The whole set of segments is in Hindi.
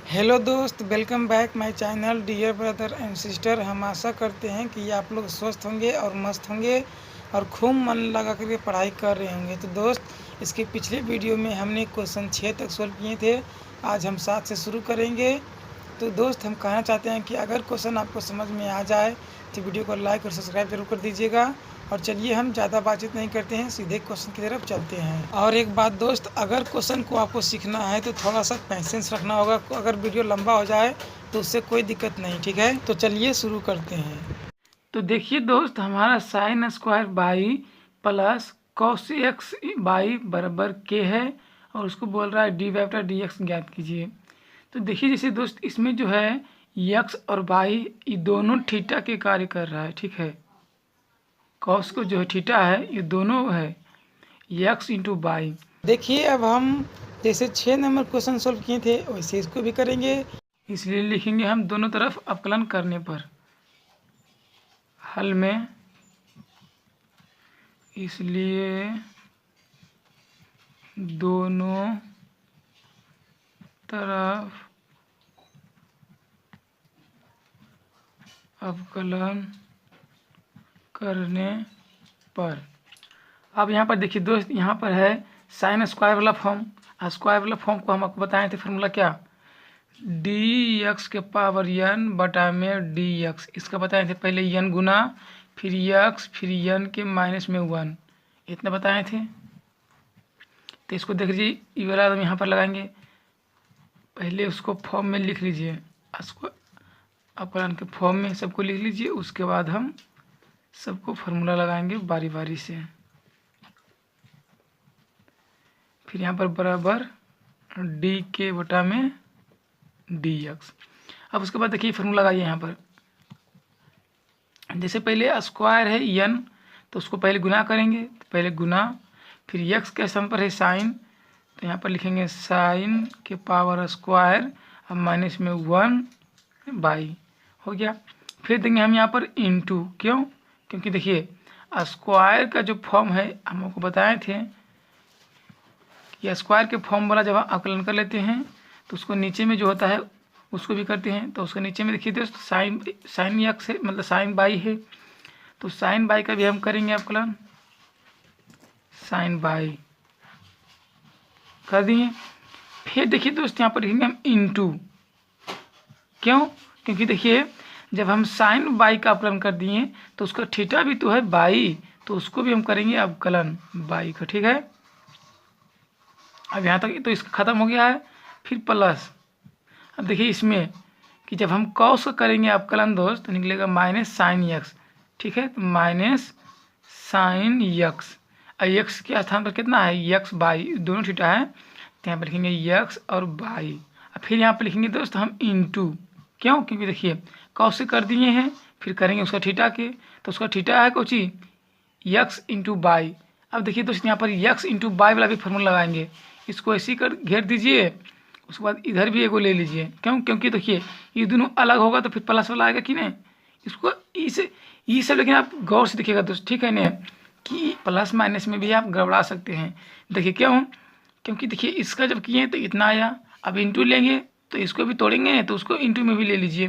हेलो दोस्त, welcome back my channel dear brother and sister. हम आशा करते हैं कि आप लोग स्वस्थ होंगे और मस्त होंगे और खूब मन लगा करके पढ़ाई कर रहे होंगे। तो दोस्त, इसके पिछले वीडियो में हमने क्वेश्चन 6 तक सॉल्व किए थे। आज हम 7 से शुरू करेंगे। तो दोस्त, हम कहना चाहते हैं कि अगर क्वेश्चन आपको समझ में आ जाए तो वीडियो को लाइक और सब्सक्राइब जरूर कर दीजिएगा। और चलिए, हम ज़्यादा बातचीत नहीं करते हैं, सीधे क्वेश्चन की तरफ चलते हैं। और एक बात दोस्त, अगर क्वेश्चन को आपको सीखना है तो थोड़ा सा पेशेंस रखना होगा। अगर वीडियो लंबा हो जाए तो उससे कोई दिक्कत नहीं, ठीक है। तो चलिए शुरू करते हैं। तो देखिए दोस्त, हमारा sine square by plus cos x by बराबर के है और उसको बोल रहा है डी वाई बटा डी एक्स ज्ञात कीजिए। तो देखिए जैसे दोस्त, इसमें जो है यक्स और बाई ये दोनों थीटा के कार्य कर रहा है, ठीक है। कॉस को जो है थीटा है, ये दोनों है यक्स इंटू बाई। देखिए अब हम जैसे 6 नंबर क्वेश्चन सोल्व किए थे वैसे इसको भी करेंगे। इसलिए लिखेंगे हम दोनों तरफ अवकलन करने पर हल में, इसलिए दोनों तरफ अवकलन करने पर। अब यहाँ पर देखिए दोस्त, यहाँ पर है साइन स्क्वायर वाला फॉर्म। स्क्वायर वाला फॉर्म को हम आपको बताए थे, फार्मूला क्या, डी एक्स के पावर एन बटा में डी एक्स। इसका बताए थे पहले एन गुना, फिर एक्स, फिर एन के माइनस में 1, इतना बताए थे। तो इसको देख लीजिए, ये वाला हम यहाँ पर लगाएंगे। पहले उसको फॉर्म में लिख लीजिए, उसको अवकलन के फॉर्म में सबको लिख लीजिए। उसके बाद हम सबको फार्मूला लगाएंगे बारी बारी से। फिर यहाँ पर बराबर डी के बटा में डी एक्स। अब उसके बाद देखिए फार्मूला लगाइए यहाँ पर। जैसे पहले स्क्वायर है एन, तो उसको पहले गुना करेंगे, तो पहले गुना, फिर एक्स के स्थान पर है साइन, तो यहाँ पर लिखेंगे साइन के पावर स्क्वायर अब माइनस में 1 बाई, हो गया। फिर देंगे हम यहाँ पर इंटू, क्यों, क्योंकि देखिए स्क्वायर का जो फॉर्म है हम आपको बताए थे कि स्क्वायर के फॉर्म वाला जब हम आकलन कर लेते हैं तो उसको नीचे में जो होता है उसको भी करते हैं। तो उसके नीचे में देखिए दोस्त साइन एक्स है, मतलब साइन बाई है, तो साइन बाई का भी हम करेंगे आकलन, साइन बाई कर दिए। फिर देखिए दोस्त, यहाँ पर लिखेंगे हम इंटू, क्यों, क्योंकि देखिए जब हम साइन बाई का अवकलन कर दिए तो उसका थीटा भी तो है बाई, तो उसको भी हम करेंगे अवकलन बाई का, ठीक है। अब यहाँ तक तो इसका खत्म हो गया है। फिर प्लस, अब देखिए इसमें कि जब हम कॉस का करेंगे अवकलन दोस्त तो निकलेगा माइनस साइन एक्स, ठीक है। तो माइनस साइन एक्स, एक्स के स्थान पर कितना है एक्स बाई, दोनों थीटा है, तो यहाँ पर लिखेंगे एक्स और बाई। और फिर यहाँ पर लिखेंगे दोस्त हम इंटू, क्यों, क्योंकि देखिए कॉस से कर दिए हैं, फिर करेंगे उसका थीटा के, तो उसका थीटा है कोची एक्स इंटू बाई। अब देखिए दोस्त, यहाँ पर एक्स इंटू बाई वाला भी फार्मूला लगाएंगे, इसको ऐसे ही कर घेर दीजिए। उसके बाद इधर भी एगो ले लीजिए, क्यों, क्योंकि देखिए ये दोनों अलग होगा तो फिर प्लस वाला आएगा कि नहीं। इसको ई सब लेकिन आप गौर से देखिएगा दोस्त, ठीक है ना, कि प्लस माइनस में भी आप गड़बड़ा सकते हैं। देखिए क्यों, क्योंकि देखिए इसका जब किए तो इतना आया, अब इंटू लेंगे तो इसको भी तोड़ेंगे तो उसको इंटू में भी ले लीजिए।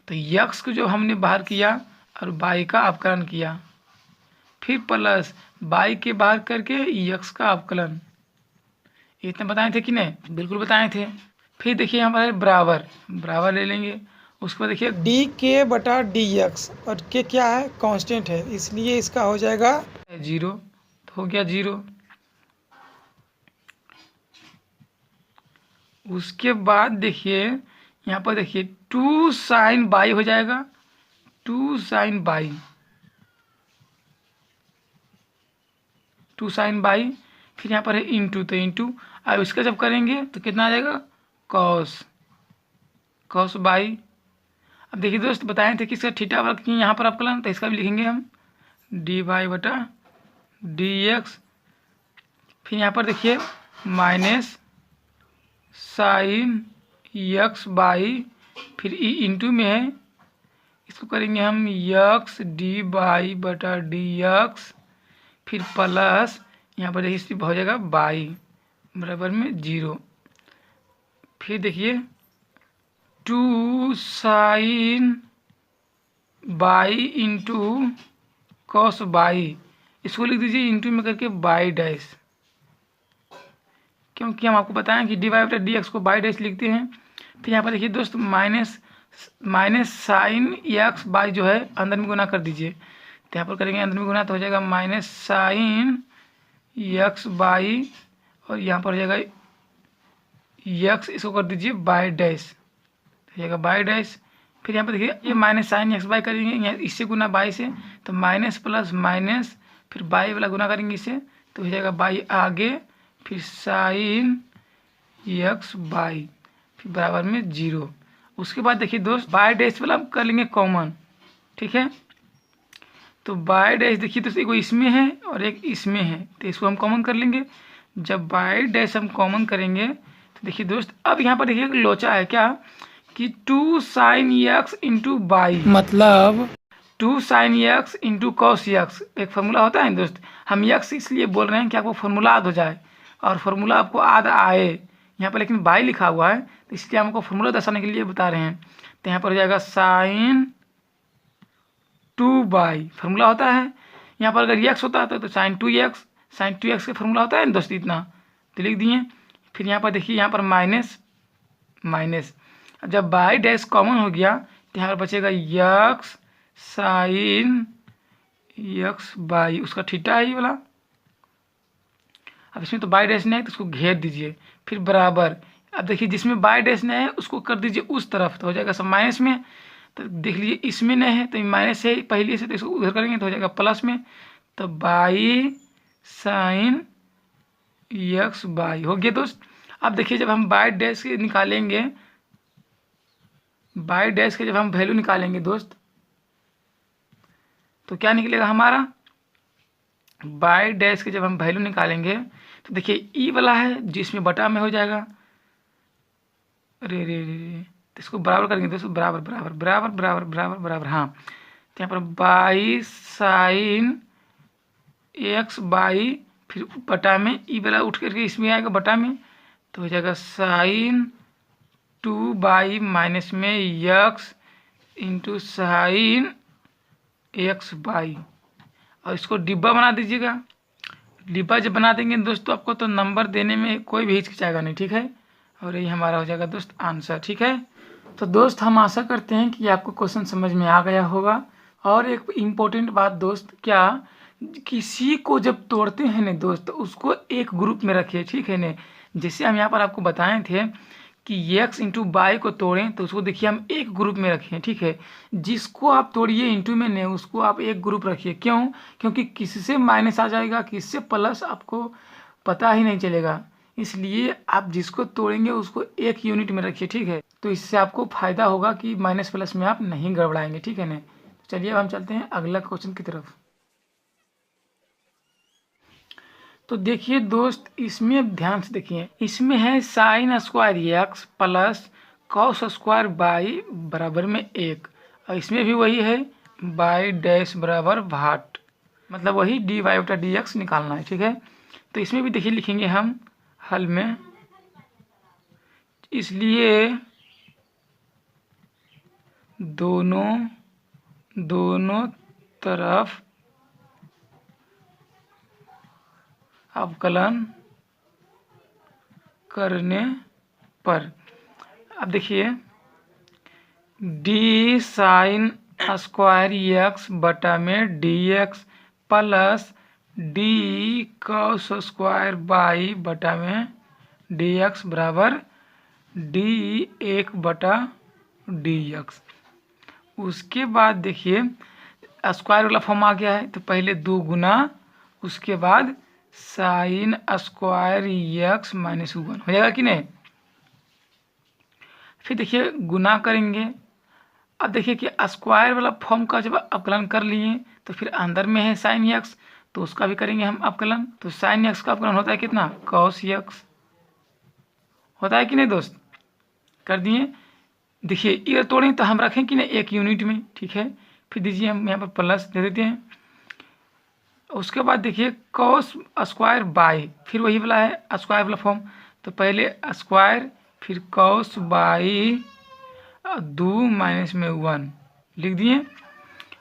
तो यक्स को जो हमने बाहर किया और बाई का अवकलन किया, फिर प्लस बाई के बाहर करके यक्स का अवकलन, इतने बताए थे कि नहीं, बिल्कुल बताए थे। फिर देखिए हमारे बराबर बराबर ले लेंगे। उसके बाद देखिए डी के बटा डी एक्स, और के क्या है, कांस्टेंट है, इसलिए इसका हो जाएगा 0, तो हो गया 0। उसके बाद देखिए यहाँ पर देखिए 2 साइन बाई हो जाएगा, 2 साइन बाई, 2 साइन बाई। फिर यहाँ पर है इंटू, तो इंटू, अब इसका जब करेंगे तो कितना आ जाएगा कॉस, कॉस बाई। अब देखिए दोस्त, बताए थे कि इसका थीटा वाला कि यहाँ पर अवकलन, तो इसका भी लिखेंगे हम डी वाई बटा डी एक्स। फिर यहाँ पर देखिए माइनस साइन एक्स बाई, फिर ई इंटू में है, इसको करेंगे हम एक्स डी बाई बटा डी एक्स, फिर प्लस यहाँ पर देखिए सिर्फ हो जाएगा बाई बराबर में 0। फिर देखिए 2 sine Y into cos Y, इसको लिख दीजिए इंटू में करके बाई डैश, क्योंकि हम आपको बताएं कि dy बटा dx को बाई डैश लिखते हैं। फिर यहाँ पर देखिए दोस्त माइनस साइन एक्स बाई जो है अंदर में गुना कर दीजिए, तो यहाँ पर करेंगे अंदर में गुना तो हो जाएगा माइनस साइन एक्स बाई, और यहाँ पर हो जाएगा एक्स, इसको कर दीजिए बाई डैश, हो जाएगा बाई डैश। फिर यहाँ पर देखिए ये माइनस साइन एक्स बाई करेंगे, यहाँ इससे गुना बाई से, तो माइनस प्लस माइनस, फिर बाई वाला गुना करेंगे इससे, तो हो जाएगा बाई आगे, फिर साइन एक्स बाई, फिर बराबर में 0। उसके बाद देखिए दोस्त बाई डैश वाला हम कर लेंगे कॉमन, ठीक है। तो बाई डैश देखिए दोस्त एक इसमें है और एक इसमें है, तो इसको हम कॉमन कर लेंगे। जब बाई डैश हम कॉमन करेंगे तो देखिए दोस्त अब यहाँ पर देखिए लोचा है क्या कि 2 साइन एक्स इंटू बाई, मतलब 2 sine X into cos x, एक फार्मूला होता है दोस्त। हम एक्स इसलिए बोल रहे हैं कि आपको फार्मूला याद हो जाए, और फार्मूला आपको याद आए यहाँ पर, लेकिन बाई लिखा हुआ है तो इसलिए हमको फार्मूला दर्शाने के लिए बता रहे हैं। तो यहाँ पर हो जाएगा साइन 2 बाई, फार्मूला होता है। यहाँ पर अगर एक्स होता तो साइन 2x, साइन 2x का फार्मूला होता है ना दोस्त, इतना तो लिख दिए। फिर यहाँ पर देखिए यहाँ पर माइनस माइनस, जब बाई डैश कॉमन हो गया तो यहाँ पर बचेगा एक्स साइन एक्स बाई, उसका थीटा है ये वाला। अब इसमें तो बाई डैश नहीं है तो उसको घेर दीजिए, फिर बराबर। अब देखिए जिसमें बाई डैश नहीं है उसको कर दीजिए उस तरफ, तो हो जाएगा सब माइनस में। तो देख लीजिए इसमें नहीं है तो माइनस है पहले से, तो इसको उधर करेंगे तो हो जाएगा प्लस में। तो बाई साइन एक्स बाई हो गया दोस्त। अब देखिए जब हम बाई डैश के निकालेंगे, बाई डैश के जब हम वैल्यू निकालेंगे दोस्त, तो क्या निकलेगा हमारा, बाई डैश के जब हम वैल्यू निकालेंगे तो देखिए ई वाला है जिसमें बटा में हो जाएगा, अरे रे रे, तो इसको बराबर करेंगे दोस्तों, बराबर बराबर बराबर बराबर बराबर बराबर, हाँ। तो यहाँ पर बाई साइन एक्स बाई, फिर बटा में ई वाला उठ करके इसमें आएगा बटा में, तो हो जाएगा साइन 2 बाई माइनस में x into sine x by, और इसको डिब्बा बना दीजिएगा। डिब्बा जब बना देंगे दोस्तों आपको तो नंबर देने में कोई भी हिचकिचाएगा नहीं, ठीक है। और यही हमारा हो जाएगा दोस्त आंसर, ठीक है। तो दोस्त हम आशा करते हैं कि आपको क्वेश्चन समझ में आ गया होगा। और एक इम्पोर्टेंट बात दोस्त, क्या किसी को जब तोड़ते हैं ना दोस्त उसको एक ग्रुप में रखिए, ठीक है ना। जैसे हम यहाँ पर आपको बताए थे कि एक्स इंटू बाई को तोड़ें तो उसको देखिए हम एक ग्रुप में रखें, ठीक है। जिसको आप तोड़िए इंटू में नहीं उसको आप एक ग्रुप रखिए, क्यों, क्योंकि किससे माइनस आ जाएगा किससे प्लस आपको पता ही नहीं चलेगा। इसलिए आप जिसको तोड़ेंगे उसको एक यूनिट में रखिए, ठीक है। तो इससे आपको फायदा होगा कि माइनस प्लस में आप नहीं गड़बड़ाएंगे, ठीक है ना। तो चलिए अब हम चलते हैं अगला क्वेश्चन की तरफ। तो देखिए दोस्त इसमें अब ध्यान से देखिए, इसमें है sine square x plus cos square by बराबर में 1, और इसमें भी वही है बाई डैश बराबर भाट, मतलब वही डी वाई बटा डी एक्स निकालना है, ठीक है। तो इसमें भी देखिए लिखेंगे हम हल में, इसलिए दोनों तरफ अवकलन करने पर, अब देखिए डी साइन स्क्वायर एक्स बटा में D x plus D cos square by बटा में डी एक्स बराबर डी 1 बटा डी एक्स। उसके बाद देखिए स्क्वायर वाला फॉर्म आ गया है, तो पहले 2 गुना, उसके बाद साइन स्क्वायर एक्स माइनस 1 हो जाएगा कि नहीं। फिर देखिए गुना करेंगे, अब देखिए कि स्क्वायर वाला फॉर्म का जब अवकलन कर लिए तो फिर अंदर में है साइन एक्स, तो उसका भी करेंगे हम अवकलन। तो साइन एक्स का अवकलन होता है कितना, कॉस एक्स होता है कि नहीं दोस्त, कर दिए। देखिए ये तोड़ें तो हम रखें कि नहीं एक यूनिट में, ठीक है। फिर दीजिए हम यहाँ पर प्लस दे देते हैं। उसके बाद देखिए कॉस स्क्वायर बाई, फिर वही वाला है स्क्वायर वाला फॉर्म, तो पहले स्क्वायर फिर कॉस बाई 2 माइनस में 1 लिख दिए।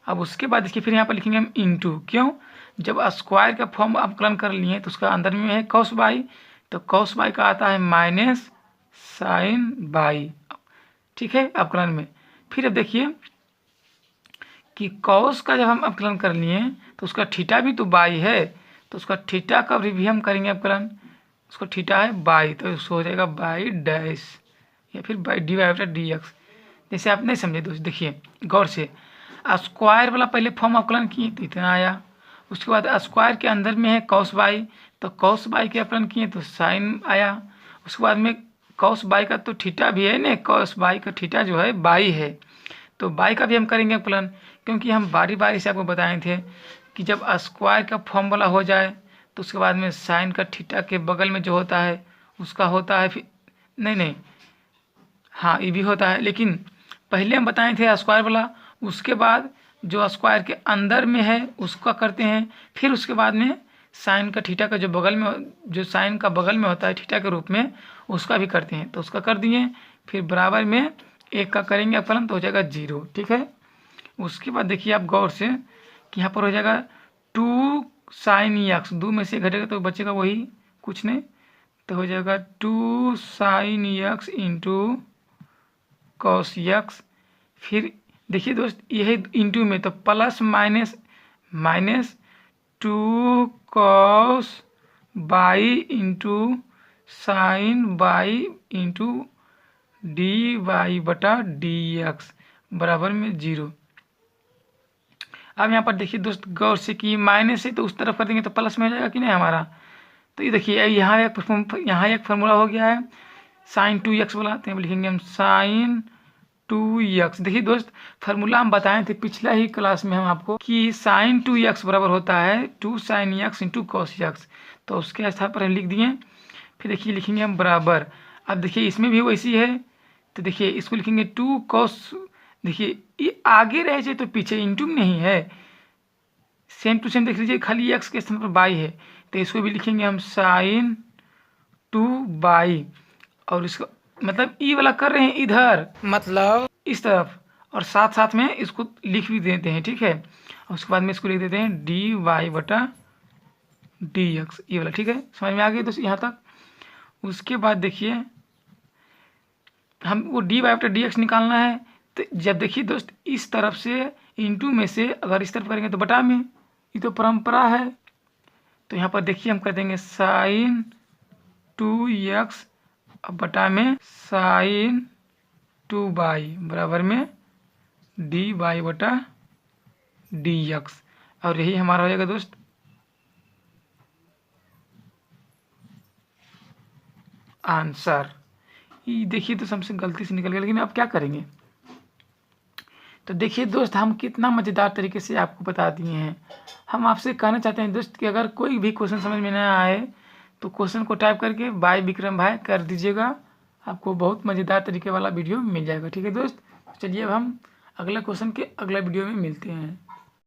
अब उसके बाद देखिए फिर यहाँ पर लिखेंगे हम इंटू, क्यों, जब स्क्वायर का फॉर्म अवकलन कर लिए तो उसका अंदर में है कॉस बाई, तो कॉस बाई का आता है माइनस साइन बाई, ठीक है, अवकलन में। फिर अब देखिए कि कॉस का जब हम अवकलन कर लिए तो उसका थीटा भी तो बाई है, तो उसका थीटा का भी हम करेंगे अवकलन, उसका थीटा है बाई, तो उसको हो जाएगा बाई डैश या फिर Y D Y D X. जैसे आप नहीं समझे दोस्त, देखिए गौर से, स्क्वायर वाला पहले फॉर्म अवकलन किए तो इतना आया, उसके बाद स्क्वायर के अंदर में है कॉस बाई, तो कॉस बाई के अवकलन किए तो साइन आया, उसके बाद में कॉस बाई का तो थीटा भी है ना, कॉस बाई का थीटा जो है बाई है, तो बाई का भी हम करेंगे अवकलन, क्योंकि हम बारी बारी से आपको बताए थे कि जब स्क्वायर का फॉर्म वाला हो जाए तो उसके बाद में साइन का थीटा के बगल में जो होता है उसका होता है फिर नहीं हाँ ये भी होता है, लेकिन पहले हम बताए थे स्क्वायर वाला, उसके बाद जो स्क्वायर के अंदर में है उसका करते हैं, फिर उसके बाद में साइन का थीटा का जो बगल में, जो साइन का बगल में होता है थीटा के रूप में, उसका भी करते हैं, तो उसका कर दिए, फिर बराबर में एक का करेंगे अवकलन तो हो जाएगा 0, ठीक है। उसके बाद देखिए आप गौर से कि यहाँ पर हो जाएगा 2 साइन एक्स, 2 में से घटेगा तो बचेगा वही, कुछ नहीं, तो हो जाएगा 2 sine X into cos X. फिर देखिए दोस्त यही इंटू में तो plus minus minus 2 cos Y into sine Y into D Y बटा डी एक्स बराबर में 0। अब यहाँ पर देखिए दोस्त गौर से कि माइनस से तो उस तरफ कर देंगे तो प्लस में हो जाएगा कि नहीं हमारा, तो ये देखिए यहाँ एक फार्मूला हो गया है साइन 2x वाला, तो लिखेंगे हम साइन 2x। देखिए दोस्त फार्मूला हम बताए थे पिछला ही क्लास में हम आपको कि साइन 2x बराबर होता है 2 sine x into cos x, तो उसके स्थान पर हम लिख दिए। फिर देखिए लिखेंगे हम बराबर, अब देखिए इसमें भी वैसी है, तो देखिए इसको लिखेंगे 2 कॉस, देखिए ये आगे रह जाए तो पीछे इंटू नहीं है, सेम टू सेम देख लीजिए, खाली एक्स के स्थान पर बाई है, तो इसको भी लिखेंगे हम साइन 2 बाई, और इसको मतलब ई वाला कर रहे हैं इधर, मतलब इस तरफ, और साथ साथ में इसको लिख भी देते हैं, ठीक है, और उसके बाद में इसको लिख देते हैं डी वाई बटा डी एक्स, ये वाला, ठीक है, समझ में आ गई दोस्तों यहाँ तक। उसके बाद देखिए हम वो डी वाई बटा डी एक्स निकालना है, तो जब देखिए दोस्त इस तरफ से इंटू में से अगर इस तरफ करेंगे तो बटा में, ये तो परंपरा है, तो यहाँ पर देखिए हम कर देंगे साइन 2x बटा में साइन 2 बाई बराबर में डी वाई बटा डी एक्स, और यही हमारा हो जाएगा दोस्त आंसर। ये देखिए तो हमसे गलती से निकल गया, लेकिन अब क्या करेंगे, तो देखिए दोस्त हम कितना मज़ेदार तरीके से आपको बता दिए हैं। हम आपसे कहना चाहते हैं दोस्त कि अगर कोई भी क्वेश्चन समझ में ना आए तो क्वेश्चन को टाइप करके बाय विक्रम भाई कर दीजिएगा, आपको बहुत मज़ेदार तरीके वाला वीडियो मिल जाएगा, ठीक है दोस्त। चलिए अब हम अगला क्वेश्चन के अगला वीडियो में मिलते हैं।